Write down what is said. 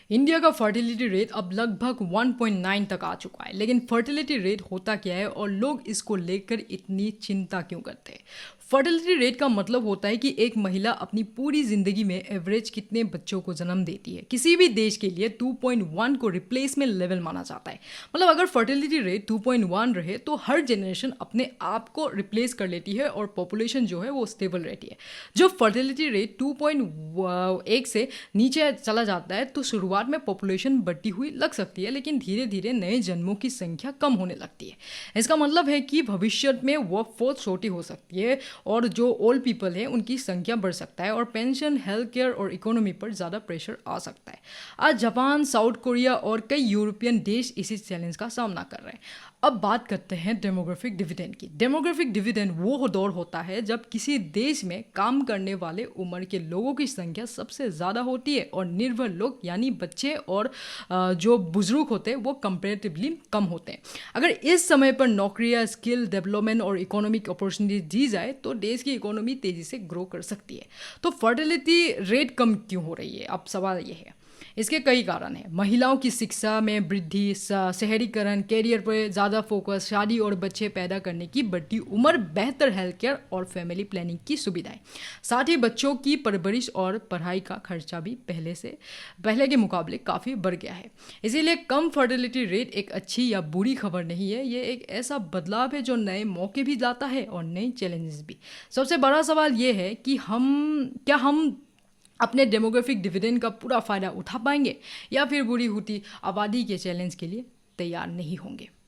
India का fertility rate अब लगभग 1.9 तक आ चुका है। लेकिन फर्टिलिटी रेट होता क्या है और लोग इसको लेकर इतनी चिंता क्यों करते हैं? फर्टिलिटी रेट का मतलब होता है कि एक महिला अपनी पूरी जिंदगी में एवरेज कितने बच्चों को जन्म देती है। किसी भी देश के लिए 2.1 को रिप्लेसमेंट लेवल माना जाता है। मतलब अगर फर्टिलिटी रेट 2.1 रहे तो हर जनरेशन अपने आप को रिप्लेस कर लेती है और पॉपुलेशन जो है वो स्टेबल रहती है। जब फर्टिलिटी रेट 2.1 से नीचे चला जाता है तो शुरुआत में पॉपुलेशन बढ़ती हुई लग सकती है, लेकिन धीरे धीरे नए जन्मों की संख्या कम होने लगती है। इसका मतलब है कि भविष्य में वर्कफोर्स छोटी हो सकती है और जो ओल्ड पीपल है उनकी संख्या बढ़ सकता है और पेंशन, हेल्थ केयर और इकोनॉमी पर ज़्यादा प्रेशर आ सकता है। आज जापान, साउथ कोरिया और कई यूरोपियन देश इसी चैलेंज का सामना कर रहे हैं। अब बात करते हैं डेमोग्राफिक डिविडेंड की। डेमोग्राफिक डिविडेंड वो दौर होता है जब किसी देश में काम करने वाले उम्र के लोगों की संख्या सबसे ज़्यादा होती है और निर्भर लोग यानी बच्चे और जो बुजुर्ग होते हैं वो कंपेरेटिवली कम होते हैं। अगर इस समय पर नौकरियां, स्किल डेवलपमेंट और इकोनॉमिक अपॉर्चुनिटी दी जाए तो देश की इकोनॉमी तेज़ी से ग्रो कर सकती है। तो फर्टिलिटी रेट कम क्यों हो रही है? अब सवाल ये है। इसके कई कारण हैं। महिलाओं की शिक्षा में वृद्धि, शहरीकरण, कैरियर पर ज़्यादा फोकस, शादी और बच्चे पैदा करने की बढ़ती उम्र, बेहतर हेल्थ केयर और फैमिली प्लानिंग की सुविधाएं। साथ ही बच्चों की परवरिश और पढ़ाई का खर्चा भी पहले के मुकाबले काफ़ी बढ़ गया है। इसीलिए कम फर्टिलिटी रेट एक अच्छी या बुरी खबर नहीं है, ये एक ऐसा बदलाव है जो नए मौके भी लाता है और नई चैलेंजेस भी। सबसे बड़ा सवाल ये है कि हम अपने डेमोग्राफिक डिविडेंड का पूरा फ़ायदा उठा पाएंगे या फिर बुरी होती आबादी के चैलेंज के लिए तैयार नहीं होंगे।